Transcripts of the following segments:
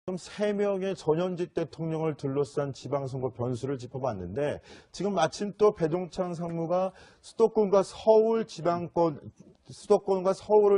지금 3명의 전현직 대통령을 둘러싼 지방선거 변수를 짚어봤는데 지금 마침 또 배종찬 상무가 수도권과 서울을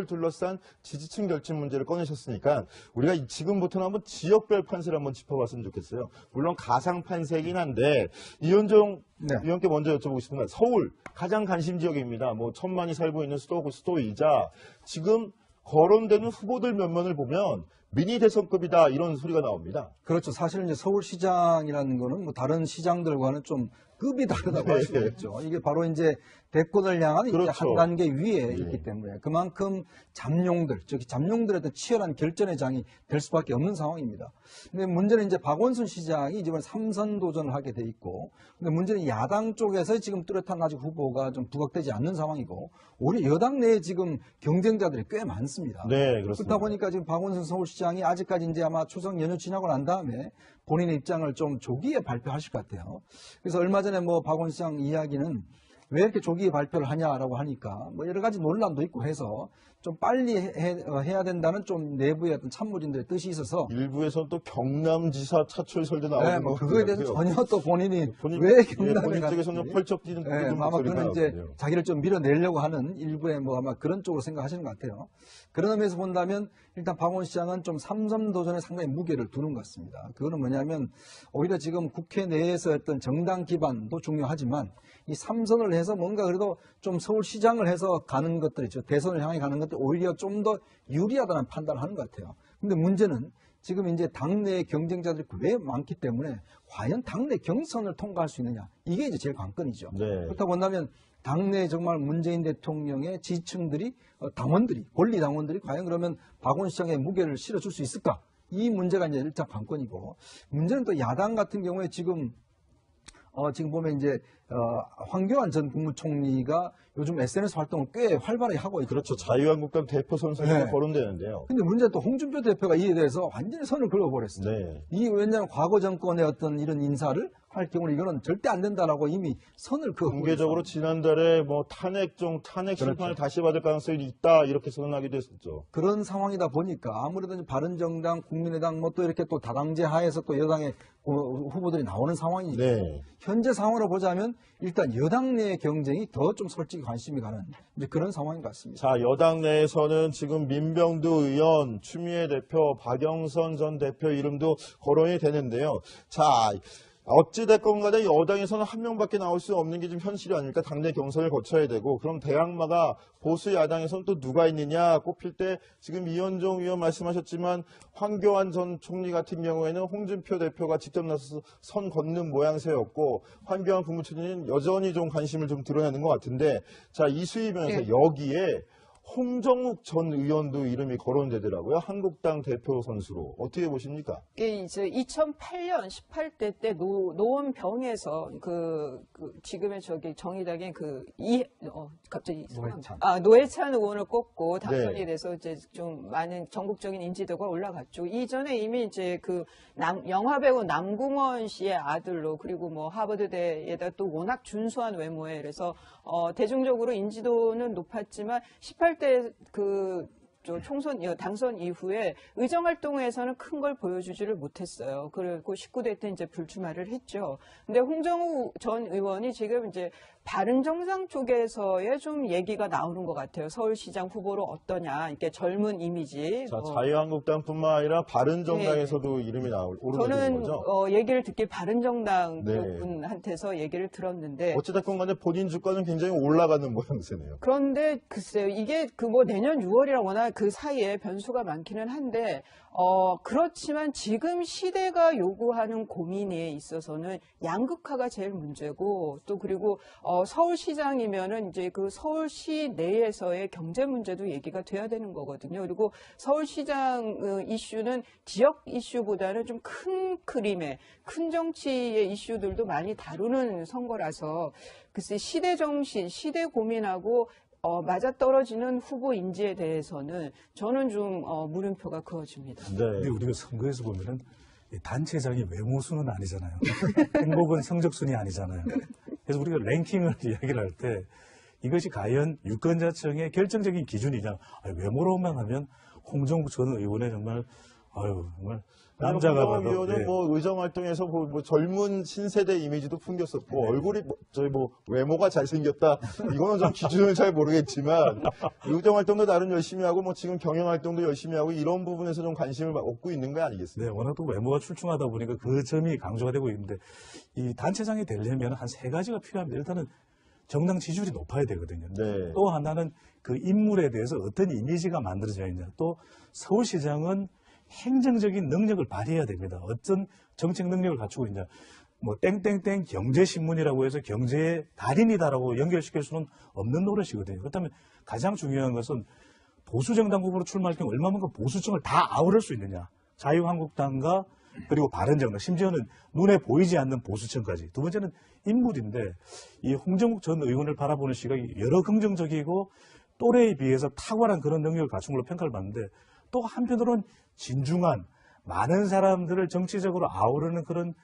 둘러싼 지지층 결집 문제를 꺼내셨으니까 우리가 지금부터는 한번 지역별 판세를 한번 짚어봤으면 좋겠어요. 물론 가상 판세이긴 한데 이현정 의원께 먼저 여쭤보고 싶은 서울 가장 관심 지역입니다. 뭐 1,000만이 살고 있는 수도이자 지금 거론되는 후보들 면면을 보면 미니 대선급이다 이런 소리가 나옵니다. 그렇죠. 사실 이제 서울시장이라는 거는 뭐 다른 시장들과는 좀 급이 다르다고 할 수가 있죠. 이게 바로 이제 대권을 향한 그렇죠. 이제 한 단계 위에 있기 때문에 그만큼 잠룡들, 즉 잠룡들의 어떤 치열한 결전의 장이 될 수밖에 없는 상황입니다. 근데 문제는 이제 박원순 시장이 이번 3선 도전을 하게 돼 있고, 근데 문제는 야당 쪽에서 지금 뚜렷한 아직 후보가 좀 부각되지 않는 상황이고, 오히려 여당 내에 지금 경쟁자들이 꽤 많습니다. 네, 그렇습니다. 그렇다 보니까 지금 박원순 서울시장이 아직까지 이제 아마 추석 연휴 지나고 난 다음에 본인의 입장을 좀 조기에 발표하실 것 같아요. 그래서 얼마 전에 뭐 박원순 시장 이야기는 왜 이렇게 조기에 발표를 하냐라고 하니까 뭐 여러 가지 논란도 있고 해서 좀 빨리 해야 된다는 좀 내부의 어떤 참모진들의 뜻이 있어서 일부에서는 또 경남지사 차출설도 나오고 네, 뭐 그거에 대해서 전혀 또 본인이 왜 경남에 본인 갔는지 쪽에서는 펄쩍 뛰는 네, 아마 그런 이제 자기를 좀 밀어내려고 하는 일부의 뭐 아마 그런 쪽으로 생각하시는 것 같아요. 그런 의미에서 본다면 일단 박원순 시장은 좀 3선 도전에 상당히 무게를 두는 것 같습니다. 그거는 뭐냐면 오히려 지금 국회 내에서 어떤 정당 기반도 중요하지만 이 3선을 해서 뭔가 그래도 좀 서울시장을 해서 가는 것들 있죠. 대선을 향해 가는 것들 오히려 좀 더 유리하다는 판단을 하는 것 같아요. 근데 문제는 지금 이제 당내 경쟁자들이 왜 많기 때문에 과연 당내 경선을 통과할 수 있느냐. 이게 이제 제일 관건이죠. 네. 그렇다고 본다면 당내 정말 문재인 대통령의 지지층들이 당원들이 권리 당원들이 과연 그러면 박원순 시장의 무게를 실어줄 수 있을까? 이 문제가 이제 일단 관건이고, 문제는 또 야당 같은 경우에 지금 보면 이제 황교안 전 국무총리가 요즘 SNS 활동을 꽤 활발하게 하고 있죠. 그렇죠. 자유한국당 대표 선수가 네. 거론되는데요. 근데 문제는 또 홍준표 대표가 이에 대해서 완전히 선을 그어버렸어요. 네. 이게 왜냐하면 과거 정권의 어떤 이런 인사를 할 경우는 이거는 절대 안 된다라고 이미 선을 그어버렸어요. 공개적으로 지난달에 뭐 탄핵 심판을 그렇죠. 다시 받을 가능성이 있다 이렇게 선언하기도 했었죠. 그런 상황이다 보니까 아무래도 이제 바른정당, 국민의당 뭐 또 이렇게 또 다당제 하에서 또 여당의 후보들이 나오는 상황이니까 네. 현재 상황으로 보자면 일단 여당 내의 경쟁이 더 좀 솔직히 관심이 가는 이제 그런 상황인 것 같습니다. 자, 여당 내에서는 지금 민병두 의원, 추미애 대표, 박영선 전 대표 이름도 거론이 되는데요. 자, 어찌됐건 간에 여당에서는 한 명밖에 나올 수 없는 게 좀 현실이 아닐까. 당내 경선을 거쳐야 되고, 그럼 대항마가 보수 야당에서는 또 누가 있느냐 꼽힐 때 지금 이현정 의원 말씀하셨지만 황교안 전 총리 같은 경우에는 홍준표 대표가 직접 나서서 선 걷는 모양새였고, 황교안 국무총리는 여전히 좀 관심을 좀 드러내는 것 같은데, 자, 이수희면에서 네. 여기에 홍정욱 전 의원도 이름이 거론되더라고요. 한국당 대표 선수로. 어떻게 보십니까? 이게 이제 2008년 18대 때 노원병에서 지금의 정의당의 갑자기 노회찬 의원을 꼽고 당선이 네. 돼서 이제 좀 많은 전국적인 인지도가 올라갔죠. 이전에 이미 이제 영화배우 남궁원 씨의 아들로, 그리고 뭐 하버드대에다 또 워낙 준수한 외모에, 그래서 대중적으로 인지도는 높았지만 18대 총선 당선 이후에 의정 활동에서는 큰 걸 보여주지를 못했어요. 그리고 19대 때 이제 불출마를 했죠. 근데 홍정욱 전 의원이 지금 이제 바른정당 쪽에서의 좀 얘기가 나오는 것 같아요. 서울시장 후보로 어떠냐, 이렇게 젊은 이미지. 자, 자유한국당뿐만 아니라 바른정당에서도 이름이 오르는 저는 거죠. 얘기를 듣기 바른정당 네. 분한테서 얘기를 들었는데, 어찌됐건 간에 본인 주가는 굉장히 올라가는 모양새네요. 그런데 글쎄요, 이게 내년 6월이라 워낙 그 사이에 변수가 많기는 한데, 그렇지만 지금 시대가 요구하는 고민에 있어서는 양극화가 제일 문제고, 또 그리고 서울시장이면은 이제 그 서울시 내에서의 경제 문제도 얘기가 돼야 되는 거거든요. 그리고 서울시장 이슈는 지역 이슈보다는 좀 큰 그림의, 큰 정치의 이슈들도 많이 다루는 선거라서, 글쎄 시대 정신, 시대 고민하고 맞아떨어지는 후보 인지에 대해서는 저는 좀 물음표가 그어집니다. 네. 근데 우리가 선거에서 보면은 단체장이 외모순은 아니잖아요. 행복은 성적순이 아니잖아요. 그래서 우리가 랭킹을 이야기를 할 때 이것이 과연 유권자층의 결정적인 기준이냐. 외모로만 하면 홍정욱 전 의원의 정말 아유, 정말 남자가 남자가 봐도 의원은 예. 뭐 의정 활동에서 뭐 젊은 신세대 이미지도 풍겼었고 네. 얼굴이 외모가 잘생겼다 이거는 좀 기준을 잘 모르겠지만 의정 활동도 나름 열심히 하고 뭐 지금 경영 활동도 열심히 하고 이런 부분에서 좀 관심을 얻고 있는 거 아니겠습니까? 네, 워낙 또 외모가 출중하다 보니까 그 점이 강조가 되고 있는데 이 단체장이 되려면 한 세 가지가 필요합니다. 일단은 정당 지지율이 높아야 되거든요. 네. 또 하나는 그 인물에 대해서 어떤 이미지가 만들어져야 있냐. 또 서울시장은 행정적인 능력을 발휘해야 됩니다. 어떤 정책 능력을 갖추고 있냐. 뭐 땡땡땡 경제신문이라고 해서 경제의 달인이다라고 연결시킬 수는 없는 노릇이거든요. 그렇다면 가장 중요한 것은 보수정당 후보로 출마할 경우 얼마만큼 보수층을 다 아우를 수 있느냐. 자유한국당과 그리고 바른정당, 심지어는 눈에 보이지 않는 보수층까지. 두 번째는 인물인데 이 홍정욱 전 의원을 바라보는 시각이 여러 긍정적이고 또래에 비해서 탁월한 그런 능력을 갖춘 걸로 평가를 받는데 또 한편으로는 진중한 많은 사람들을 정치적으로 아우르는 그런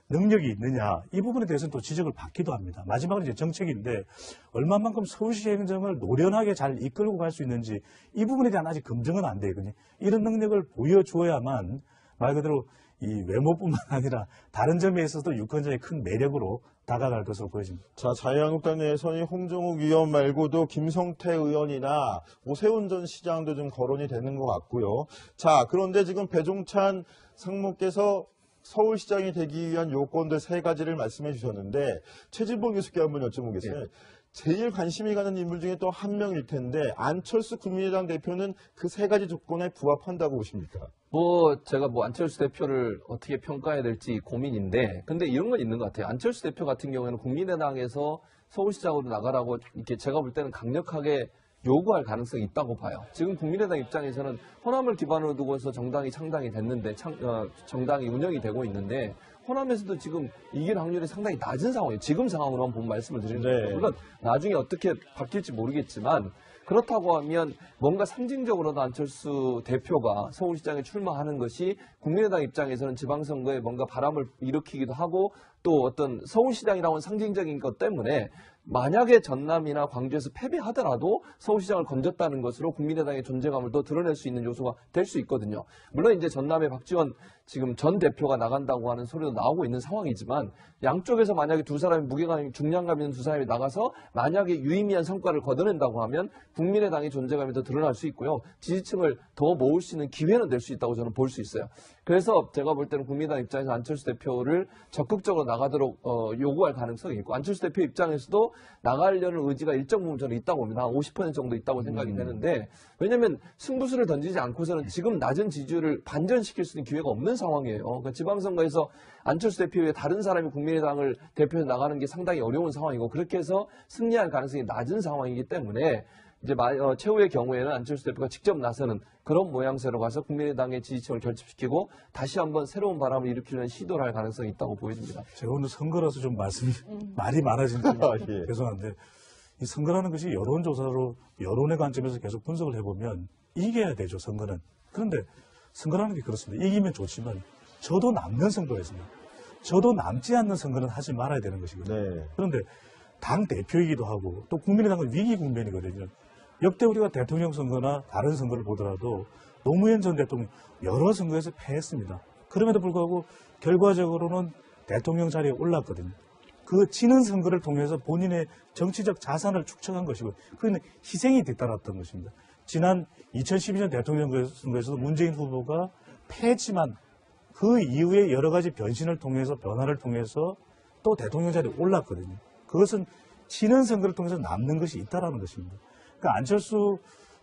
능력이 있느냐. 이 부분에 대해서는 또 지적을 받기도 합니다. 마지막으로 이제 정책인데 얼마만큼 서울시 행정을 노련하게 잘 이끌고 갈 수 있는지 이 부분에 대한 아직 검증은 안 되거든요. 이런 능력을 보여주어야만 말 그대로 이 외모뿐만 아니라 다른 점에 있어서도 유권자의 큰 매력으로 다가갈 것으로 보여집니다. 자, 자유한국당 내에서는 홍정욱 의원 말고도 김성태 의원이나 오세훈 전 시장도 좀 거론이 되는 것 같고요. 자, 그런데 지금 배종찬 상무께서 서울시장이 되기 위한 요건들 세 가지를 말씀해 주셨는데 최진봉 교수께 한번 여쭤보겠어요. 제일 관심이 가는 인물 중에 또 한 명일 텐데 안철수 국민의당 대표는 그 세 가지 조건에 부합한다고 보십니까? 제가 안철수 대표를 어떻게 평가해야 될지 고민인데, 근데 이런 건 있는 것 같아요. 안철수 대표 같은 경우에는 국민의당에서 서울시장으로 나가라고 이렇게 제가 볼 때는 강력하게 요구할 가능성이 있다고 봐요. 지금 국민의당 입장에서는 호남을 기반으로 두고서 정당이 창당이 됐는데, 정당이 운영이 되고 있는데, 호남에서도 지금 이길 확률이 상당히 낮은 상황이에요. 지금 상황으로만 보면 말씀을 드리는 거예요. 네. 물론 나중에 어떻게 바뀔지 모르겠지만, 그렇다고 하면 뭔가 상징적으로도 안철수 대표가 서울시장에 출마하는 것이 국민의당 입장에서는 지방선거에 뭔가 바람을 일으키기도 하고 또 어떤 서울시장이라는 상징적인 것 때문에 만약에 전남이나 광주에서 패배하더라도 서울시장을 건졌다는 것으로 국민의당의 존재감을 더 드러낼 수 있는 요소가 될 수 있거든요. 물론 이제 전남의 박지원 지금 전 대표가 나간다고 하는 소리도 나오고 있는 상황이지만 양쪽에서 만약에 두 사람이 무게감, 중량감 있는 두 사람이 나가서 만약에 유의미한 성과를 거둬낸다고 하면 국민의당의 존재감이 더 드러날 수 있고요. 지지층을 더 모을 수 있는 기회는 될 수 있다고 저는 볼 수 있어요. 그래서 제가 볼 때는 국민의당 입장에서 안철수 대표를 적극적으로 나가도록 요구할 가능성이 있고 안철수 대표 입장에서도 나가려는 의지가 일정 부분 저는 있다고 봅니다. 한 50% 정도 있다고 생각이 되는데 왜냐하면 승부수를 던지지 않고서는 지금 낮은 지지율을 반전시킬 수 있는 기회가 없는 상황이에요. 그러니까 지방선거에서 안철수 대표 외에 다른 사람이 국민의당을 대표해서 나가는 게 상당히 어려운 상황이고 그렇게 해서 승리할 가능성이 낮은 상황이기 때문에 이제 최후의 경우에는 안철수 대표가 직접 나서는 그런 모양새로 가서 국민의당의 지지층을 결집시키고 다시 한번 새로운 바람을 일으키는 시도를 할 가능성이 있다고 보여집니다. 제가 오늘 선거라서 좀 말이 많아진 점 예. 죄송한데 이 선거라는 것이 여론조사로 여론의 관점에서 계속 분석을 해보면 이겨야 되죠, 선거는. 그런데 선거라는 게 그렇습니다. 이기면 좋지만 저도 남는 선거가 있습니다. 저도 남지 않는 선거는 하지 말아야 되는 것이거든요. 네. 그런데 당 대표이기도 하고 또 국민의당은 위기 국면이거든요. 역대 우리가 대통령 선거나 다른 선거를 보더라도 노무현 전 대통령 여러 선거에서 패했습니다. 그럼에도 불구하고 결과적으로는 대통령 자리에 올랐거든요. 그 지는 선거를 통해서 본인의 정치적 자산을 축적한 것이고 그는 희생이 뒤따랐던 것입니다. 지난 2012년 대통령 선거에서도 문재인 후보가 패했지만 그 이후에 여러 가지 변신을 통해서 변화를 통해서 또 대통령 자리에 올랐거든요. 그것은 지는 선거를 통해서 남는 것이 있다라는 것입니다. 그러니까 안철수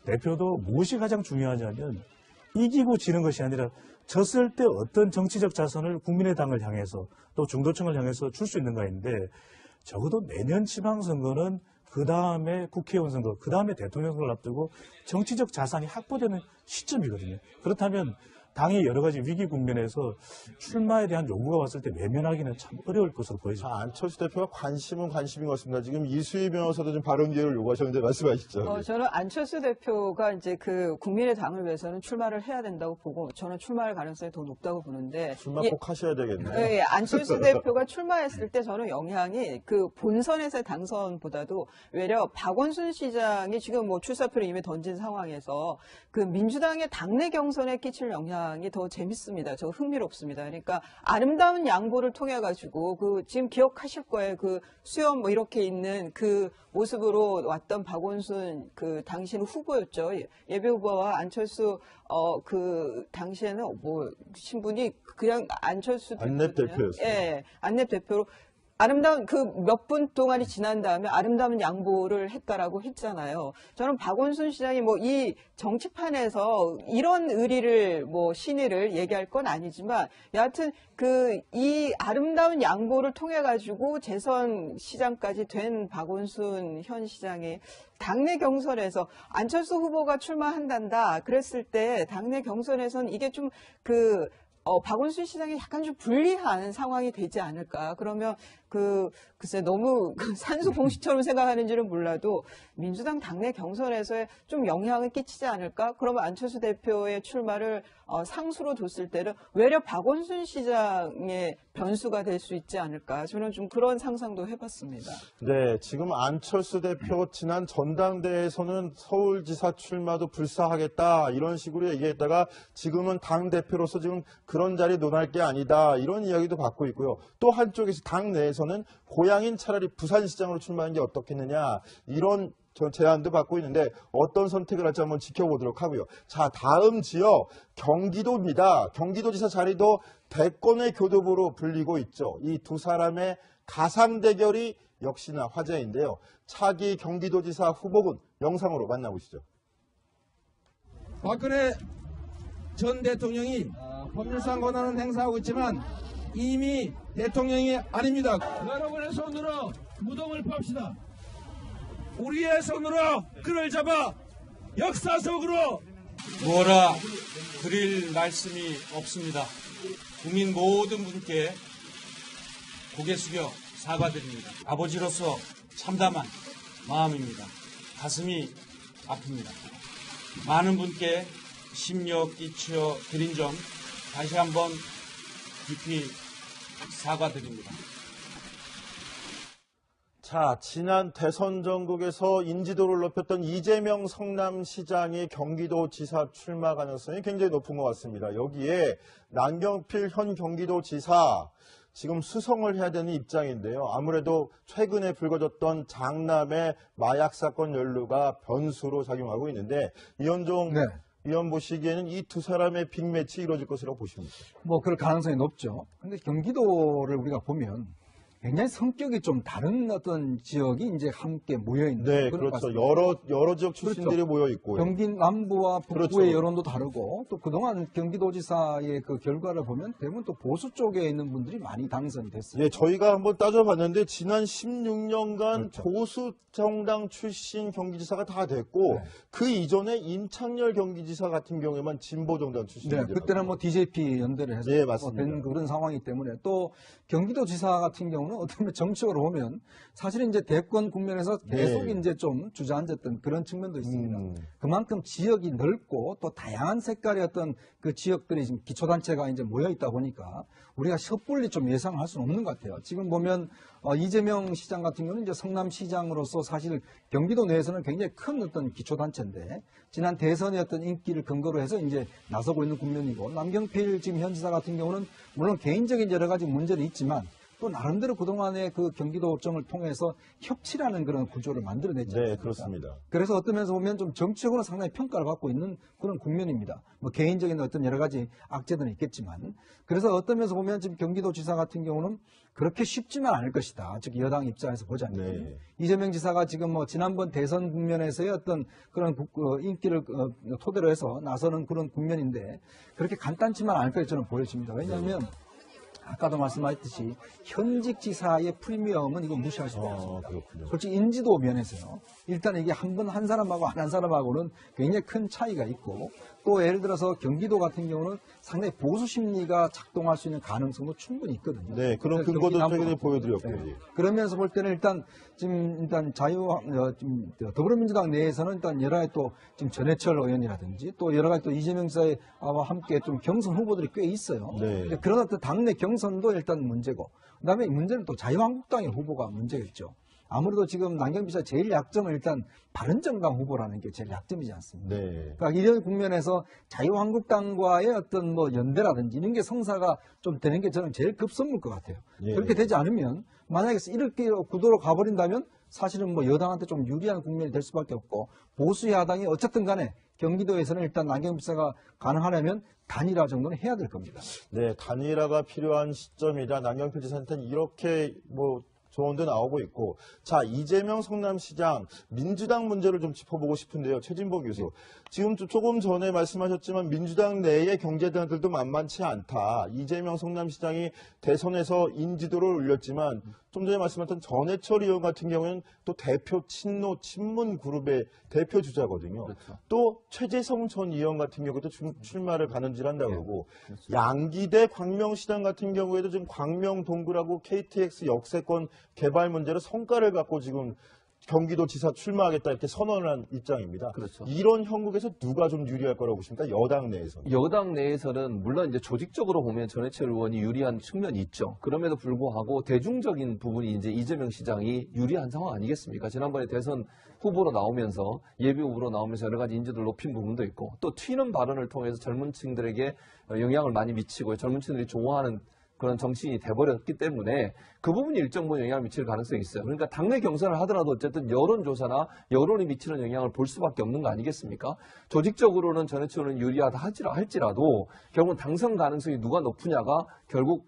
대표도 무엇이 가장 중요하냐면 이기고 지는 것이 아니라 졌을 때 어떤 정치적 자산을 국민의당을 향해서 또 중도층을 향해서 줄 수 있는가인데 적어도 내년 지방선거는 그 다음에 국회의원 선거, 그 다음에 대통령 선거를 앞두고 정치적 자산이 확보되는 시점이거든요. 그렇다면 당이 여러 가지 위기 국면에서 출마에 대한 요구가 왔을 때 외면하기는 참 어려울 것으로 보여집니다. 자, 안철수 대표가 관심인 것 같습니다. 지금 이수희 변호사도 좀 발언 기회를 요구하셨는데 말씀하시죠. 저는 안철수 대표가 이제 그 국민의당을 위해서는 출마를 해야 된다고 보고 저는 출마할 가능성이 더 높다고 보는데 출마 예, 꼭 하셔야 되겠네요. 예, 안철수 대표가 출마했을 때 저는 영향이 그 본선에서의 당선보다도 외려 박원순 시장이 지금 뭐 출사표를 이미 던진 상황에서 그 민주당의 당내 경선에 끼칠 영향이 시장이 더 재밌습니다. 저 흥미롭습니다. 그러니까 아름다운 양보를 통해 가지고 그 지금 기억하실 거예요. 그 수염 뭐 이렇게 있는 그 모습으로 왔던 박원순 그 당시는 후보였죠. 예비 후보와 안철수 그 당시에는 뭐 신분이 그냥 안철수 안랩 대표였어요. 예, 안랩 대표로 아름다운 그 몇 분 동안이 지난 다음에 아름다운 양보를 했다라고 했잖아요. 저는 박원순 시장이 뭐 이 정치판에서 이런 의리를 뭐 신의를 얘기할 건 아니지만 여하튼 그 이 아름다운 양보를 통해 가지고 재선 시장까지 된 박원순 현 시장이 당내 경선에서 안철수 후보가 출마한단다 그랬을 때 당내 경선에서는 이게 좀 박원순 시장이 약간 좀 불리한 상황이 되지 않을까. 그러면 글쎄 너무 산수 공식처럼 생각하는지는 몰라도 민주당 당내 경선에서 좀 영향을 끼치지 않을까. 그러면 안철수 대표의 출마를 상수로 뒀을 때는 외려 박원순 시장의 변수가 될 수 있지 않을까. 저는 좀 그런 상상도 해봤습니다. 네, 지금 안철수 대표 지난 전당대회에서는 서울지사 출마도 불사하겠다 이런 식으로 얘기했다가 지금은 당 대표로서 지금 그런 자리 논할 게 아니다 이런 이야기도 받고 있고요. 또 한쪽에서 당 내에서는 고향인 차라리 부산시장으로 출마하는 게 어떻겠느냐 이런 제안도 받고 있는데 어떤 선택을 할지 한번 지켜보도록 하고요. 자, 다음 지역 경기도입니다. 경기도지사 자리도 대권의 교두보로 불리고 있죠. 이 두 사람의 가상 대결이 역시나 화제인데요. 차기 경기도지사 후보군 영상으로 만나보시죠. 박근혜 전 대통령이 법률상 권한은 행사하고 있지만 이미 대통령이 아닙니다. 여러분의 손으로 무덤을 팝시다. 우리의 손으로 그를 잡아 역사 속으로 뭐라 드릴 말씀이 없습니다. 국민 모든 분께 고개 숙여 사과드립니다. 아버지로서 참담한 마음입니다. 가슴이 아픕니다. 많은 분께 심려 끼쳐 드린 점 다시 한번 깊이 사과드립니다. 자, 지난 대선 전국에서 인지도를 높였던 이재명 성남시장의 경기도지사 출마 가능성이 굉장히 높은 것 같습니다. 여기에 남경필 현 경기도지사 지금 수성을 해야 되는 입장인데요. 아무래도 최근에 불거졌던 장남의 마약 사건 연루가 변수로 작용하고 있는데 이현종 네. 의원 보시기에는 이 두 사람의 빅매치 이루어질 것이라고 보십니까? 뭐 그럴 가능성이 높죠. 근데 경기도를 우리가 보면 굉장히 성격이 좀 다른 어떤 지역이 이제 함께 모여 있는 네, 그런 것 그렇죠. 같습니다. 여러 지역 출신들이 그렇죠. 모여 있고요. 경기 남부와 북부의 그렇죠. 여론도 다르고 또 그동안 경기도지사의 그 결과를 보면 대부분 또 보수 쪽에 있는 분들이 많이 당선이 됐어요. 예, 저희가 한번 따져봤는데 지난 16년간 그렇죠. 보수 정당 출신 경기지사가 다 됐고 네. 그 이전에 임창열 경기지사 같은 경우에만 진보 정당 네, 출신이죠. 그때는 뭐 DJP 연대를 해서 네, 맞습니다. 된 그런 상황이기 때문에 또 경기도지사 같은 경우는 어떻게 보면 정치적으로 보면 사실은 이제 대권 국면에서 계속 네. 이제 좀 주저앉았던 그런 측면도 있습니다. 음. 그만큼 지역이 넓고 또 다양한 색깔의 어떤 그 지역들이 지금 기초단체가 이제 모여 있다 보니까 우리가 섣불리 좀 예상할 수는 없는 것 같아요. 지금 보면 이재명 시장 같은 경우는 이제 성남시장으로서 사실 경기도 내에서는 굉장히 큰 어떤 기초단체인데 지난 대선의 어떤 인기를 근거로 해서 이제 나서고 있는 국면이고 남경필 지금 현 지사 같은 경우는 물론 개인적인 여러 가지 문제는 있지만 또 나름대로 그동안의 그 경기도정을 통해서 협치라는 그런 구조를 만들어냈지 네, 않습니까? 그렇습니다. 그래서 어떤 면에서 보면 좀 정치적으로 상당히 평가를 받고 있는 그런 국면입니다. 뭐 개인적인 어떤 여러 가지 악재들은 있겠지만 그래서 어떤 면에서 보면 지금 경기도지사 같은 경우는 그렇게 쉽지만 않을 것이다. 즉 여당 입장에서 보자면 네. 이재명 지사가 지금 뭐 지난번 대선 국면에서의 어떤 그런 인기를 토대로 해서 나서는 그런 국면인데 그렇게 간단치만 않을 것이 저는 보여집니다. 왜냐하면 아까도 말씀하셨듯이 현직 지사의 프리미엄은 이거 무시할 수가 없습니다. 그렇군요. 솔직히 인지도 면에서요. 일단 이게 한 사람하고 안 한 사람하고는 굉장히 큰 차이가 있고 또 예를 들어서 경기도 같은 경우는 상당히 보수 심리가 작동할 수 있는 가능성도 충분히 있거든요. 네, 그런 그래서 근거도 경기 최근에 남부- 보여드렸고요. 네. 그러면서 볼 때는 일단 지금 더불어민주당 내에서는 일단 여러 가지 또 지금 전해철 의원이라든지 또 여러 가지 또 이재명 지사와 함께 좀 경선 후보들이 꽤 있어요. 네. 근데 그런 어떤 당내 경선도 일단 문제고 그다음에 문제는 또 자유한국당의 후보가 문제겠죠. 아무래도 지금 남경필 지사 제일 약점은 일단 바른정당 후보라는 게 제일 약점이지 않습니까? 네. 그러니까 이런 국면에서 자유한국당과의 어떤 뭐 연대라든지 이런 게 성사가 좀 되는 게 저는 제일 급선무일 것 같아요. 예. 그렇게 되지 않으면 만약에 이렇게 구도로 가버린다면 사실은 뭐 여당한테 좀 유리한 국면이 될 수밖에 없고 보수 야당이 어쨌든 간에 경기도에서는 일단 남경필 지사가 가능하려면 단일화 정도는 해야 될 겁니다. 네, 단일화가 필요한 시점이다. 남경필 지사한테는 이렇게 뭐 조언도 나오고 있고. 자, 이재명 성남시장 민주당 문제를 좀 짚어보고 싶은데요. 최진보 교수. 지금 조금 전에 말씀하셨지만 민주당 내의 경제당들도 만만치 않다. 이재명 성남시장이 대선에서 인지도를 올렸지만 좀 전에 말씀하셨던 전해철 의원 같은 경우에는 또 대표 친노 친문 그룹의 대표 주자거든요. 그렇죠. 또 최재성 전 의원 같은 경우도 출마를 가는질한다고 그러고 양기대 광명시장 같은 경우에도 지금 광명 동굴하고 KTX 역세권 개발 문제로 성과를 갖고 지금 경기도지사 출마하겠다 이렇게 선언을 한 입장입니다. 그렇죠. 이런 형국에서 누가 좀 유리할 거라고 보십니까? 여당 내에서. 여당 내에서는 물론 이제 조직적으로 보면 전해철 의원이 유리한 측면이 있죠. 그럼에도 불구하고 대중적인 부분이 이제 이재명 시장이 유리한 상황 아니겠습니까? 지난번에 대선 후보로 나오면서 예비 후보로 나오면서 여러 가지 인지도를 높인 부분도 있고 또 튀는 발언을 통해서 젊은 층들에게 영향을 많이 미치고 젊은 층들이 좋아하는 그런 정치인이 돼버렸기 때문에 그 부분이 일정 부분 영향을 미칠 가능성이 있어요. 그러니까 당내 경선을 하더라도 어쨌든 여론조사나 여론이 미치는 영향을 볼 수밖에 없는 거 아니겠습니까? 조직적으로는 전해철 의원이 유리하다 할지라도 결국은 당선 가능성이 누가 높으냐가 결국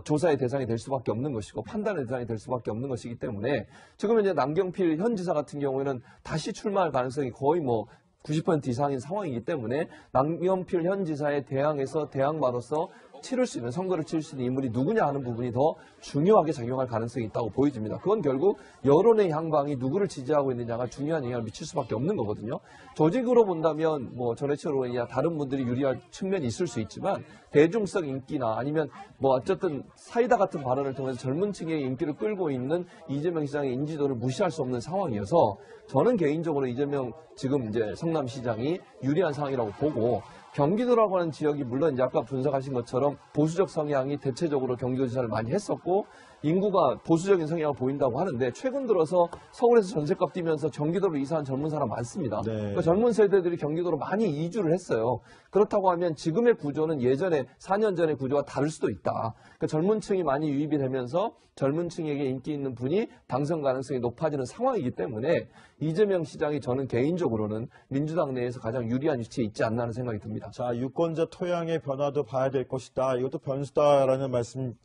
조사의 대상이 될 수밖에 없는 것이고 판단의 대상이 될 수밖에 없는 것이기 때문에 지금 이제 남경필 현 지사 같은 경우에는 다시 출마할 가능성이 거의 뭐 90% 이상인 상황이기 때문에 남경필 현 지사의 대항마로서 치를 수 있는 선거를 치를 수 있는 인물이 누구냐 하는 부분이 더 중요하게 작용할 가능성이 있다고 보여집니다. 그건 결국 여론의 향방이 누구를 지지하고 있느냐가 중요한 영향을 미칠 수밖에 없는 거거든요. 조직으로 본다면 뭐 전해철 의원이나 다른 분들이 유리할 측면이 있을 수 있지만 대중성 인기나 아니면 뭐 어쨌든 사이다 같은 발언을 통해서 젊은 층의 인기를 끌고 있는 이재명 시장의 인지도를 무시할 수 없는 상황이어서 저는 개인적으로 이재명 지금 이제 성남시장이 유리한 상황이라고 보고 경기도라고 하는 지역이 물론 이제 아까 분석하신 것처럼 보수적 성향이 대체적으로 경기도지사를 많이 했었고 인구가 보수적인 성향을 보인다고 하는데 최근 들어서 서울에서 전셋값 뛰면서 경기도로 이사한 젊은 사람 많습니다. 네. 그러니까 젊은 세대들이 경기도로 많이 이주를 했어요. 그렇다고 하면 지금의 구조는 예전에 4년 전의 구조와 다를 수도 있다. 그러니까 젊은 층이 많이 유입이 되면서 젊은 층에게 인기 있는 분이 당선 가능성이 높아지는 상황이기 때문에 이재명 시장이 저는 개인적으로는 민주당 내에서 가장 유리한 위치에 있지 않나 하는 생각이 듭니다. 자, 유권자 토양의 변화도 봐야 될 것이다. 이것도 변수다라는 말씀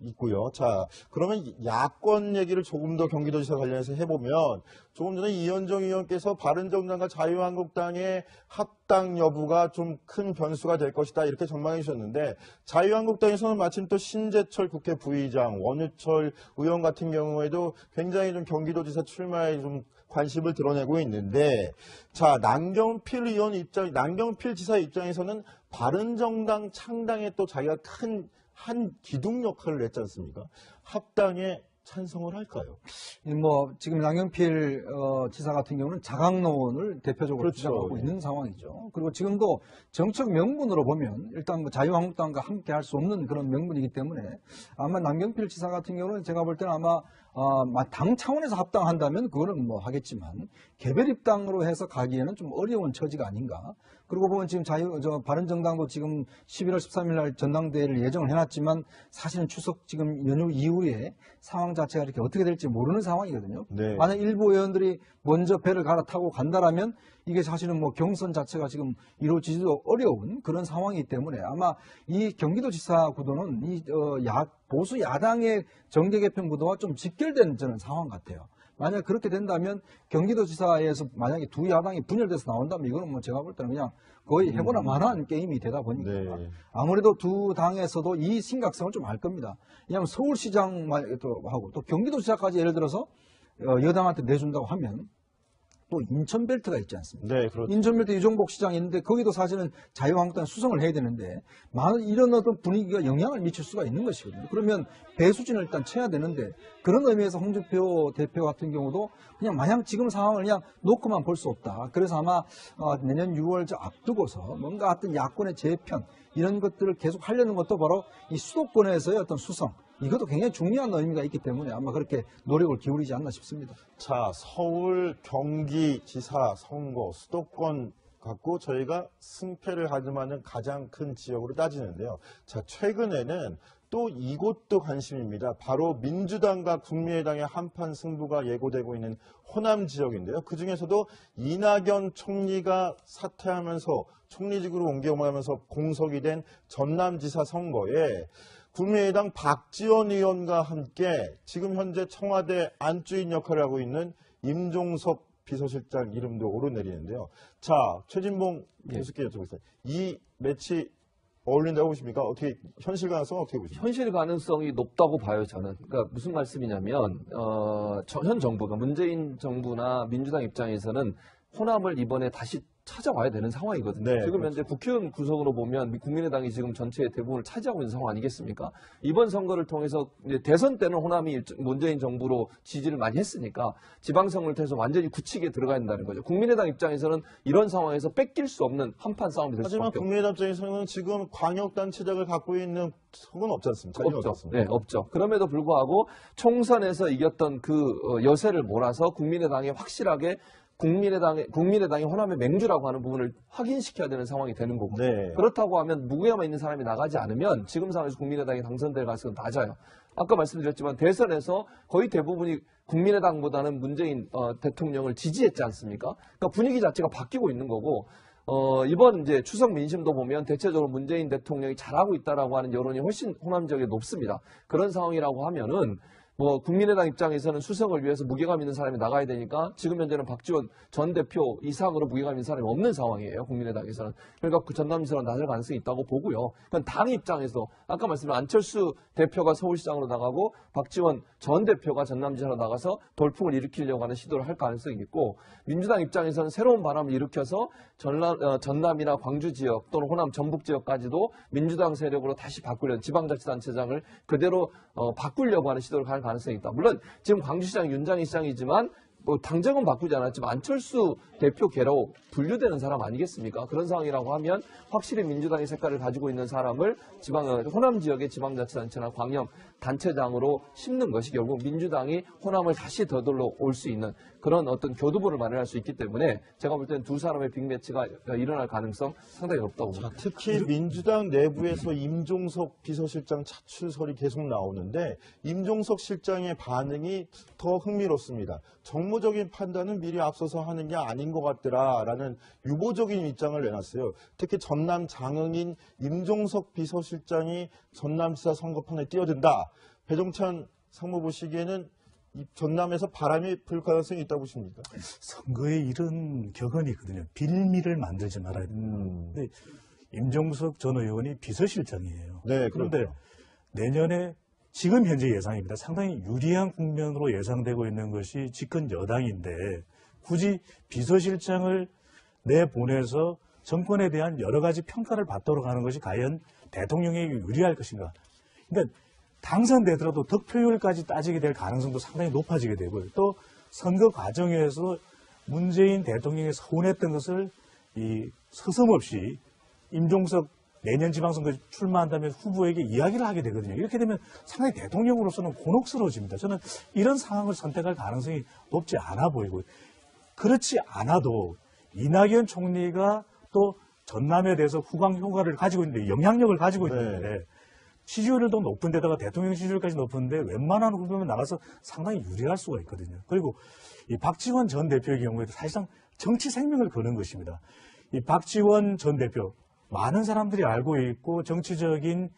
있고요. 자, 그러면 야권 얘기를 조금 더 경기도지사 관련해서 해보면 조금 전에 이현정 의원께서 바른정당과 자유한국당의 합당 여부가 좀 큰 변수가 될 것이다 이렇게 전망해 주셨는데 자유한국당에서는 마침 또 신재철 국회 부의장, 원유철 의원 같은 경우에도 굉장히 좀 경기도지사 출마에 좀 관심을 드러내고 있는데 자, 남경필 지사 입장에서는 바른정당 창당에 또 자기가 한 기둥 역할을 했지 않습니까? 합당에 찬성을 할까요? 뭐 지금 남경필 지사 같은 경우는 자강론을 대표적으로 그렇죠. 주장하고 예. 있는 상황이죠. 그리고 지금도 정책 명분으로 보면 일단 뭐 자유한국당과 함께 할 수 없는 그런 명분이기 때문에 아마 남경필 지사 같은 경우는 제가 볼 때는 아마 당 차원에서 합당한다면 그거는 뭐 하겠지만 개별 입당으로 해서 가기에는 좀 어려운 처지가 아닌가. 그리고 보면 지금 바른정당도 지금 11월 13일 날 전당대회를 예정을 해놨지만 사실은 추석 지금 연휴 이후에 상황 자체가 이렇게 어떻게 될지 모르는 상황이거든요. 네. 만약 일부 의원들이 먼저 배를 갈아타고 간다라면 이게 사실은 뭐 경선 자체가 지금 이루어지기도 어려운 그런 상황이기 때문에 아마 이 경기도지사 구도는 보수 야당의 정계 개편 구도와 좀 직결된 저는 상황 같아요. 만약 그렇게 된다면 경기도지사에서 만약에 두 야당이 분열돼서 나온다면 이거는 뭐 제가 볼 때는 그냥 거의 해보나 마나한 게임이 되다 보니까 네. 아무래도 두 당에서도 이 심각성을 좀 알 겁니다. 왜냐하면 서울시장도 하고 또 경기도지사까지 예를 들어서 여당한테 내준다고 하면 또 인천벨트가 있지 않습니까? 네, 그렇죠. 인천벨트 유종복 시장이 있는데 거기도 사실은 자유한국당 수성을 해야 되는데 이런 어떤 분위기가 영향을 미칠 수가 있는 것이거든요. 그러면 배수진을 일단 쳐야 되는데 그런 의미에서 홍준표 대표 같은 경우도 그냥 마냥 지금 상황을 그냥 놓고만 볼 수 없다. 그래서 아마 내년 6월 앞두고서 뭔가 어떤 야권의 재편 이런 것들을 계속 하려는 것도 바로 이 수도권에서의 어떤 수성, 이것도 굉장히 중요한 의미가 있기 때문에 아마 그렇게 노력을 기울이지 않나 싶습니다. 자, 서울 경기지사 선거 수도권 갖고 저희가 승패를 가늠하는 가장 큰 지역으로 따지는데요. 자, 최근에는 또 이곳도 관심입니다. 바로 민주당과 국민의당의 한판 승부가 예고되고 있는 호남 지역인데요. 그중에서도 이낙연 총리가 사퇴하면서 총리직으로 옮겨가면서 공석이 된 전남지사 선거에 국민의당 박지원 의원과 함께 지금 현재 청와대 안주인 역할을 하고 있는 임종석 비서실장 이름도 오르내리는데요. 자, 최진봉 교수께 여쭤보겠습니다. 이 매치 어울린다고 보십니까? 어떻게 현실 가능성은 어떻게 보십니까? 현실 가능성이 높다고 봐요, 저는. 그러니까 무슨 말씀이냐면 현 정부가 문재인 정부나 민주당 입장에서는 호남을 이번에 다시 찾아와야 되는 상황이거든요. 네, 지금 그렇죠. 현재 국회의원 구성으로 보면 국민의당이 지금 전체의 대부분을 차지하고 있는 상황 아니겠습니까? 이번 선거를 통해서 이제 대선 때는 호남이 문재인 정부로 지지를 많이 했으니까 지방선거를 통해서 완전히 굳히게 들어가야 된다는 거죠. 국민의당 입장에서는 이런 상황에서 뺏길 수 없는 한판 싸움이 될 하지만 수밖에 없죠. 국민의당 입장에서는 지금 광역단체장을 갖고 있는 속은 없지 않습니까? 없죠. 네, 없죠. 그럼에도 불구하고 총선에서 이겼던 그 여세를 몰아서 국민의당이 확실하게 국민의당이 호남의 맹주라고 하는 부분을 확인시켜야 되는 상황이 되는 거고. 네. 그렇다고 하면 무게감 있는 사람이 나가지 않으면 지금 상황에서 국민의당이 당선될 가능성은 낮아요. 아까 말씀드렸지만 대선에서 거의 대부분이 국민의당보다는 문재인 대통령을 지지했지 않습니까? 그러니까 분위기 자체가 바뀌고 있는 거고. 이번 이제 추석 민심도 보면 대체적으로 문재인 대통령이 잘하고 있다라고 하는 여론이 훨씬 호남 지역에 높습니다. 그런 상황이라고 하면은 국민의당 입장에서는 수성을 위해서 무게감 있는 사람이 나가야 되니까 지금 현재는 박지원 전 대표 이상으로 무게감 있는 사람이 없는 상황이에요. 국민의당에서는. 그러니까 그 전남지사로 나설 가능성이 있다고 보고요. 그건 당 입장에서 아까 말씀드린 안철수 대표가 서울시장으로 나가고 박지원 전 대표가 전남지사로 나가서 돌풍을 일으키려고 하는 시도를 할 가능성이 있고 민주당 입장에서는 새로운 바람을 일으켜서 전남이나 광주 지역 또는 호남 전북 지역까지도 민주당 세력으로 다시 바꾸려는 지방자치단체장을 그대로 바꾸려고 하는 시도를 할 가능성이 있다. 물론 지금 광주시장 윤장희 시장이지만 당장은 바꾸지 않았지만 안철수 대표계로 분류되는 사람 아니겠습니까? 그런 상황이라고 하면 확실히 민주당의 색깔을 가지고 있는 사람을 호남 지역의 지방자치단체나 광역 단체장으로 심는 것이 결국 민주당이 호남을 다시 더들러 올 수 있는 그런 어떤 교두보를 마련할 수 있기 때문에 제가 볼 때는 두 사람의 빅매치가 일어날 가능성 상당히 높다고 봅니다. 특히 민주당 내부에서 임종석 비서실장 차출설이 계속 나오는데 임종석 실장의 반응이 더 흥미롭습니다. 정무적인 판단은 미리 앞서서 하는 게 아닌 것 같더라라는 유보적인 입장을 내놨어요. 특히 전남 장흥인 임종석 비서실장이 전남지사 선거판에 뛰어든다. 배종찬 상무 보시기에는 이 전남에서 바람이 불 가능성이 있다고 보십니까? 선거에 이런 격언이 있거든요. 빌미를 만들지 말아야 된다. 근데 임종석 전 의원이 비서실장이에요. 네, 그런데 그렇죠. 내년에 지금 현재 예상입니다. 상당히 유리한 국면으로 예상되고 있는 것이 집권 여당인데 굳이 비서실장을 내보내서 정권에 대한 여러 가지 평가를 받도록 하는 것이 과연 대통령에게 유리할 것인가. 그러니까 당선되더라도 득표율까지 따지게 될 가능성도 상당히 높아지게 되고요. 또 선거 과정에서 문재인 대통령이 서운했던 것을 서슴없이 임종석 내년 지방선거에 출마한다면 후보에게 이야기를 하게 되거든요. 이렇게 되면 상당히 대통령으로서는 곤혹스러워집니다. 저는 이런 상황을 선택할 가능성이 높지 않아 보이고요. 그렇지 않아도 이낙연 총리가 또 전남에 대해서 후광 효과를 가지고 있는데 영향력을 가지고 있는데 지지율도 높은 데다가 대통령 지지율까지 높은데 웬만한 후보면 나가서 상당히 유리할 수가 있거든요. 그리고 이 박지원 전 대표의 경우에도 사실상 정치 생명을 거는 것입니다. 이 박지원 전 대표 많은 사람들이 알고 있고 정치적인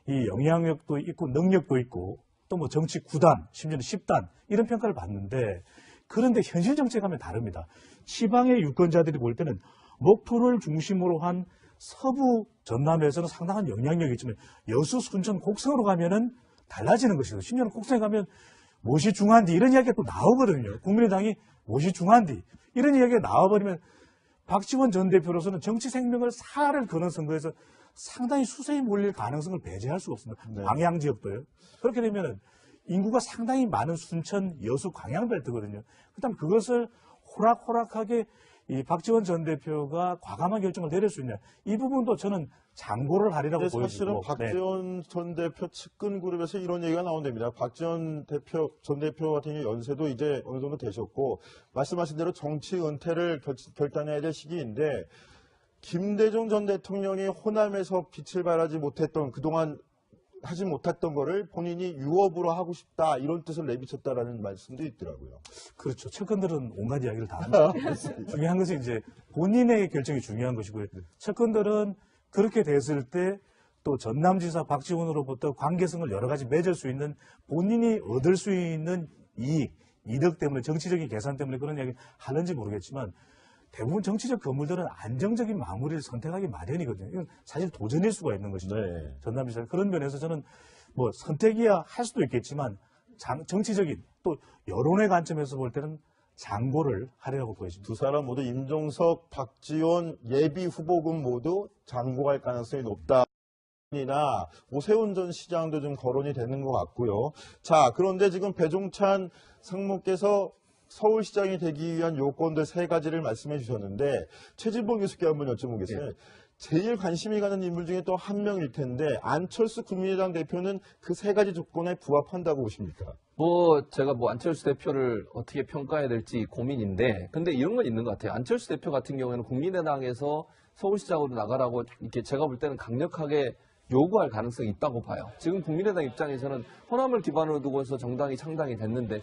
이 영향력도 있고 능력도 있고 또 뭐 정치 9단 심지어는 10단 이런 평가를 받는데 그런데 현실 정책하면 다릅니다. 지방의 유권자들이 볼 때는 목포를 중심으로 한 서부 전남에서는 상당한 영향력이 있지만 여수, 순천, 곡성으로 가면은 달라지는 것이고 심지어는 곡성에 가면 못이 중한디 이런 이야기가 또 나오거든요. 국민의당이 못이 중한디 이런 이야기가 나와버리면 박지원 전 대표로서는 정치 생명을 살을 거는 선거에서 상당히 수세에 몰릴 가능성을 배제할 수가 없습니다. 네. 광양 지역도요. 그렇게 되면은 인구가 상당히 많은 순천, 여수, 광양 벨트거든요. 그다음 그것을 호락호락하게 이 박지원 전 대표가 과감한 결정을 내릴 수 있냐. 이 부분도 저는 장고를 하리라고 근데 사실은 보여지고. 네. 박지원 전 대표 측근 그룹에서 이런 얘기가 나온답니다. 박지원 전 대표 같은 경우 연세도 이제 어느 정도 되셨고 말씀하신 대로 정치 은퇴를 결단해야 될 시기인데 김대중 전 대통령이 호남에서 빛을 발하지 못했던 그동안 하지 못했던 거를 본인이 유업으로 하고 싶다 이런 뜻을 내비쳤다라는 말씀도 있더라고요. 그렇죠. 측근들은 온갖 이야기를 다 합니다. 중요한 것은 이제 본인의 결정이 중요한 것이고요. 측근들은 그렇게 됐을 때 또 전남지사 박지원으로부터 관계성을 여러 가지 맺을 수 있는 본인이 얻을 수 있는 이득 때문에 정치적인 계산 때문에 그런 이야기 하는지 모르겠지만 대부분 정치적 건물들은 안정적인 마무리를 선택하기 마련이거든요. 이건 사실 도전일 수가 있는 것이죠. 네. 전남지사 그런 면에서 저는 뭐 선택이야 할 수도 있겠지만 정치적인 또 여론의 관점에서 볼 때는 장고를 하리라고 보여집니다. 두 사람 모두 임종석, 박지원 예비 후보군 모두 장고할 가능성이 높다. 이나 오세훈 전 시장도 좀 거론이 되는 것 같고요. 자, 그런데 지금 배종찬 상무께서 서울시장이 되기 위한 요건들 3가지를 말씀해 주셨는데 최진봉 교수께 한번 여쭤보겠어요. 네. 제일 관심이 가는 인물 중에 또 한 명일 텐데 안철수 국민의당 대표는 그 3가지 조건에 부합한다고 보십니까? 제가 안철수 대표를 어떻게 평가해야 될지 고민인데, 근데 이런 건 있는 것 같아요. 안철수 대표 같은 경우에는 국민의당에서 서울시장으로 나가라고 이렇게 제가 볼 때는 강력하게 요구할 가능성이 있다고 봐요. 지금 국민의당 입장에서는 호남을 기반으로 두고서 정당이 창당이 됐는데,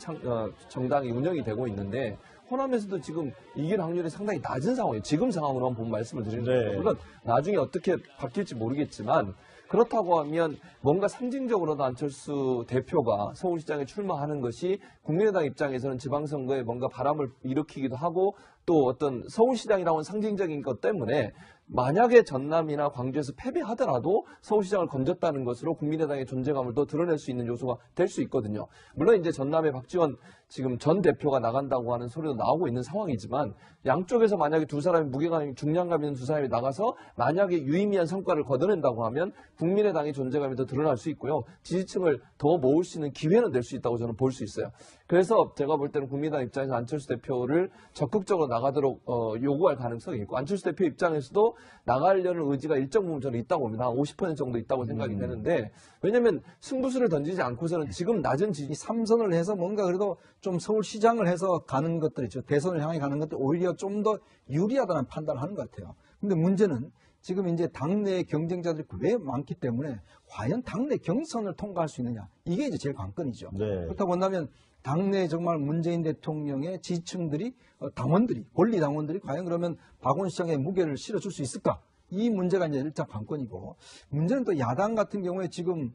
정당이 운영이 되고 있는데, 호남에서도 지금 이길 확률이 상당히 낮은 상황이에요. 지금 상황으로만 보면 말씀을 드리는 거예요. 네. 물론 나중에 어떻게 바뀔지 모르겠지만, 그렇다고 하면 뭔가 상징적으로도 안철수 대표가 서울시장에 출마하는 것이 국민의당 입장에서는 지방선거에 뭔가 바람을 일으키기도 하고 또 어떤 서울시장이라고 하는 상징적인 것 때문에 만약에 전남이나 광주에서 패배하더라도 서울시장을 건졌다는 것으로 국민의당의 존재감을 더 드러낼 수 있는 요소가 될 수 있거든요. 물론 이제 전남의 박지원 지금 전 대표가 나간다고 하는 소리도 나오고 있는 상황이지만 양쪽에서 만약에 두 사람이 무게감, 중량감 있는 두 사람이 나가서 만약에 유의미한 성과를 거둬낸다고 하면 국민의당의 존재감이 더 드러날 수 있고요. 지지층을 더 모을 수 있는 기회는 될 수 있다고 저는 볼 수 있어요. 그래서 제가 볼 때는 국민의당 입장에서 안철수 대표를 적극적으로 나가도록 요구할 가능성이 있고 안철수 대표 입장에서도 나가려는 의지가 일정 부분 저는 있다고 봅니다. 한 50% 정도 있다고 생각이 되는데 왜냐하면 승부수를 던지지 않고서는 지금 낮은 지지 3선을 해서 뭔가 그래도 좀 서울시장을 해서 가는 것들 있죠. 대선을 향해 가는 것들 오히려 좀 더 유리하다는 판단을 하는 것 같아요. 근데 문제는 지금 이제 당내 경쟁자들이 왜 많기 때문에 과연 당내 경선을 통과할 수 있느냐. 이게 이제 제일 관건이죠. 네. 그렇다고 한다면 당내 정말 문재인 대통령의 지지층들이 당원들이 권리 당원들이 과연 그러면 박원 시장의 무게를 실어줄 수 있을까? 이 문제가 이제 일단 관건이고 문제는 또 야당 같은 경우에 지금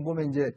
보면 이제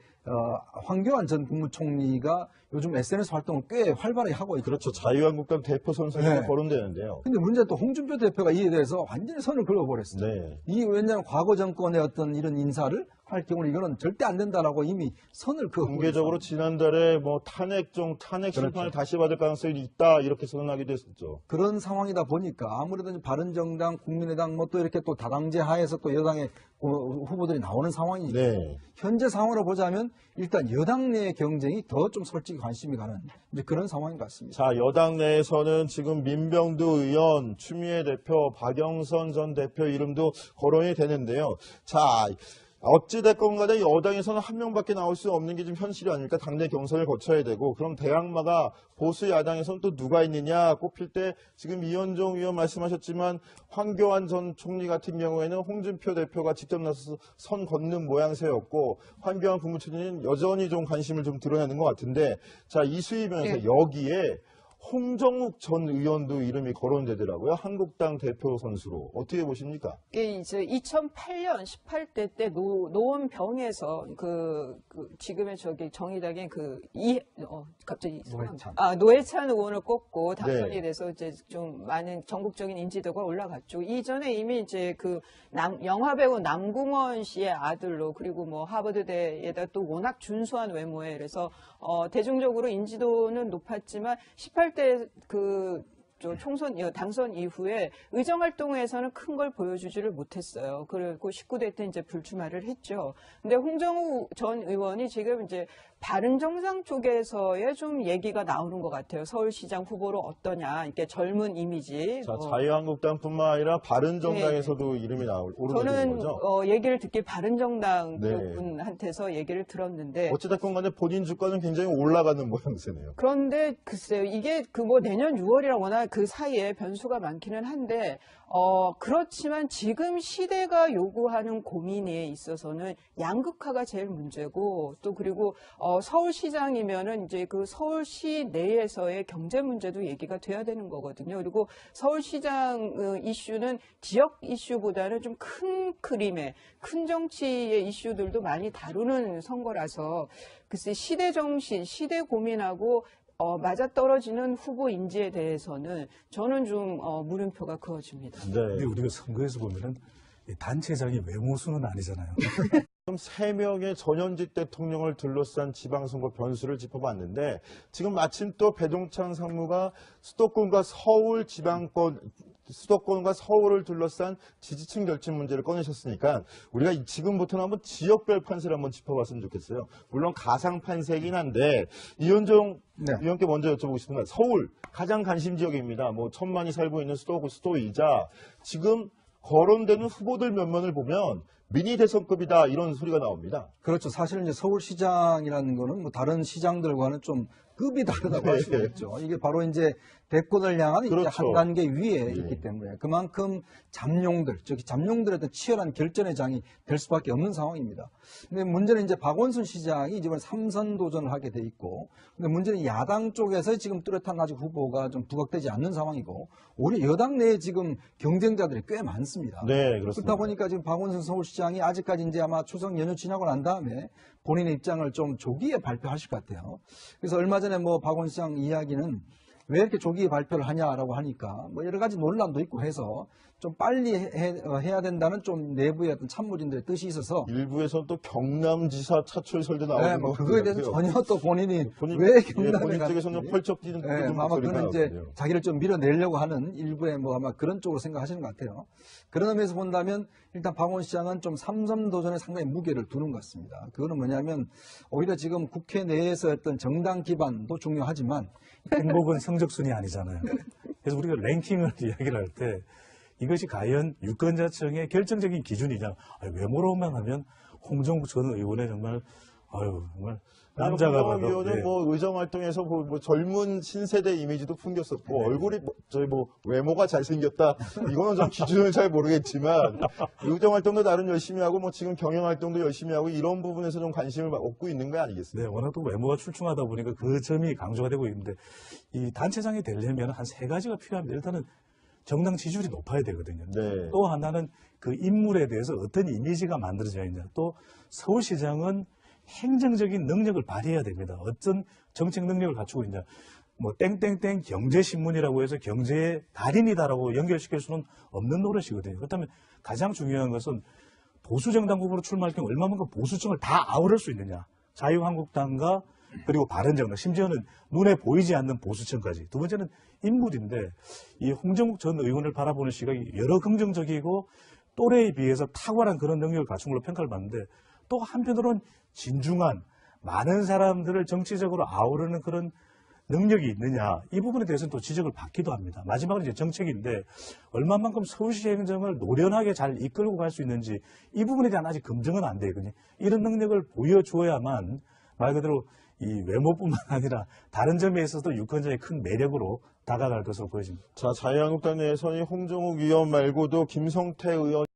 황교안 전 국무총리가 요즘 SNS 활동을 꽤 활발하게 하고 있죠. 그렇죠. 자유한국당 대표 선수가 네. 거론되는데요. 근데 문제는 또 홍준표 대표가 이에 대해서 완전히 선을 그어버렸어요. 네. 이 왜냐하면 과거 정권의 어떤 이런 인사를 할 경우는 이거는 절대 안 된다라고 이미 선을 그어버렸어요. 공개적으로 지난달에 탄핵 심판을 그렇죠. 다시 받을 가능성이 있다 이렇게 선언하기도 했었죠. 그런 상황이다 보니까 아무래도 이제 바른정당, 국민의당 또 이렇게 또 다당제 하에서 또 여당의 후보들이 나오는 상황이니까 네. 현재 상황으로 보자면 일단 여당 내의 경쟁이 더 좀 솔직히 관심이 가는 이제 그런 상황인 것 같습니다. 자, 여당 내에서는 지금 민병두 의원, 추미애 대표, 박영선 전 대표 이름도 거론이 되는데요. 자, 어찌됐건 간에 여당에서는 한 명밖에 나올 수 없는 게 지금 현실이 아닐까. 당내 경선을 거쳐야 되고 그럼 대항마가 보수 야당에서는 또 누가 있느냐 꼽힐 때 지금 이현종 의원 말씀하셨지만 황교안 전 총리 같은 경우에는 홍준표 대표가 직접 나서서 선 걷는 모양새였고 황교안 국무총리는 여전히 좀 관심을 좀 드러내는 것 같은데 자, 이수희 변호사 여기에 홍정욱 전 의원도 이름이 거론되더라고요. 한국당 대표 선수로. 어떻게 보십니까? 이게 이제 2008년 18대 때 노원병에서 지금의 정의당의 갑자기 노회찬 의원을 꼽고 당선이 네. 돼서 이제 좀 많은 전국적인 인지도가 올라갔죠. 이전에 이미 이제 영화배우 남궁원 씨의 아들로 그리고 하버드대에다 또 워낙 준수한 외모에 그래서 대중적으로 인지도는 높았지만 18대 당선 이후에 의정활동에서는 큰 걸 보여주지를 못했어요. 그리고 19대 때 이제 불출마를 했죠. 근데 홍정욱 전 의원이 지금 이제 바른정당 쪽에서의 좀 얘기가 나오는 것 같아요. 서울시장 후보로 어떠냐, 이렇게 젊은 이미지. 자, 자유한국당뿐만 아니라 바른정당에서도 이름이 오르게 되는 저는 거죠. 얘기를 듣기 바른정당 네. 분한테서 얘기를 들었는데 어찌됐건 간에 본인 주가는 굉장히 올라가는 모양새네요. 그런데 글쎄요, 이게 내년 6월이라 워낙 그 사이에 변수가 많기는 한데, 그렇지만 지금 시대가 요구하는 고민에 있어서는 양극화가 제일 문제고, 또 그리고, 서울시장이면은 이제 그 서울시 내에서의 경제 문제도 얘기가 돼야 되는 거거든요. 그리고 서울시장 이슈는 지역 이슈보다는 좀 큰 그림의, 큰 정치의 이슈들도 많이 다루는 선거라서, 글쎄 시대 정신, 시대 고민하고 맞아떨어지는 후보 인지에 대해서는 저는 좀 물음표가 그어집니다. 네. 근데 우리가 선거에서 보면은 이 단체장이 외모수는 아니잖아요. 지금 3명의 전현직 대통령을 둘러싼 지방선거 변수를 짚어봤는데 지금 마침 또 배동찬 상무가 수도권과 서울을 둘러싼 지지층 결집 문제를 꺼내셨으니까 우리가 지금부터는 한번 지역별 판세를 한번 짚어봤으면 좋겠어요. 물론 가상 판세이긴 한데 이현종 의원께 먼저 여쭤보고 싶은 건 서울 가장 관심 지역입니다. 뭐 1,000만이 살고 있는 수도이자 지금 거론되는 후보들 면면을 보면 미니 대선급이다 이런 소리가 나옵니다. 그렇죠. 사실은 이제 서울시장이라는 거는 뭐 다른 시장들과는 좀 급이 다르다고 할 수가 있죠. 이게 바로 이제 대권을 향한 이제 그렇죠. 한 단계 위에 있기 때문에 그만큼 잠룡들의 어떤 치열한 결전의 장이 될 수밖에 없는 상황입니다. 근데 문제는 이제 박원순 시장이 이번 3선 도전을 하게 돼 있고, 근데 문제는 야당 쪽에서 지금 뚜렷한 아직 후보가 좀 부각되지 않는 상황이고, 오히려 여당 내에 지금 경쟁자들이 꽤 많습니다. 네, 그렇습니다. 그렇다 보니까 지금 박원순 서울시장이 아직까지 이제 아마 추석 연휴 지나고 난 다음에 본인의 입장을 좀 조기에 발표하실 것 같아요. 그래서 얼마 전에 뭐 박원순 시장 이야기는 왜 이렇게 조기에 발표를 하냐라고 하니까 뭐 여러 가지 논란도 있고 해서 좀 빨리 해야 된다는 좀 내부의 어떤 참모진들의 뜻이 있어서 일부에서는 또 경남지사 차출설도 나오는 네, 뭐 것 그거에 대해서 같고요. 전혀 또 본인이 왜 본인 경남에 쪽에서는 갔는지 펄쩍 뛰는 아마 목소리가 그런 이제 나왔거든요. 자기를 좀 밀어내려고 하는 일부의 뭐 아마 그런 쪽으로 생각하시는 것 같아요. 그런 의미에서 본다면 일단 박원 시장은 좀 3선 도전에 상당히 무게를 두는 것 같습니다. 그거는 뭐냐면 오히려 지금 국회 내에서 어떤 정당 기반도 중요하지만 행복은 성적순이 아니잖아요. 그래서 우리가 랭킹을 이야기를 할 때 이것이 과연 유권자층의 결정적인 기준이냐. 외모로만 하면 홍정욱 전 의원의 정말 남자가 홍정욱 봐도 의원은 뭐 의정활동에서 뭐 젊은 신세대 이미지도 풍겼었고 얼굴이 외모가 잘생겼다 이거는 좀 기준을 잘 모르겠지만 의정활동도 나름 열심히 하고 뭐 지금 경영활동도 열심히 하고 이런 부분에서 좀 관심을 얻고 있는 거 아니겠습니까? 네, 워낙 또 외모가 출중하다 보니까 그 점이 강조가 되고 있는데 이 단체장이 되려면 한 3가지가 필요합니다. 일단은 정당 지지율이 높아야 되거든요. 네. 또 하나는 그 인물에 대해서 어떤 이미지가 만들어져야 있냐. 또 서울시장은 행정적인 능력을 발휘해야 됩니다. 어떤 정책 능력을 갖추고 있냐. 뭐 땡땡땡 경제신문이라고 해서 경제의 달인이다라고 연결시킬 수는 없는 노릇이거든요. 그렇다면 가장 중요한 것은 보수정당 후보로 출마할 경우 얼마만큼 보수층을 다 아우를 수 있느냐. 자유한국당과 그리고 바른정당, 심지어는 눈에 보이지 않는 보수층까지. 두 번째는 인물인데 이 홍정욱 전 의원을 바라보는 시각이 여러 긍정적이고 또래에 비해서 탁월한 그런 능력을 갖춘 걸로 평가를 받는데 또 한편으로는 진중한 많은 사람들을 정치적으로 아우르는 그런 능력이 있느냐. 이 부분에 대해서는 또 지적을 받기도 합니다. 마지막으로 이제 정책인데 얼마만큼 서울시 행정을 노련하게 잘 이끌고 갈 수 있는지 이 부분에 대한 아직 검증은 안 되거든요. 이런 능력을 보여줘야만 말 그대로 이 외모뿐만 아니라 다른 점에 있어서도 유권자의 큰 매력으로 다가갈 것으로 보여집니다. 자, 자유한국당 내에서는 홍정욱 의원 말고도 김성태 의원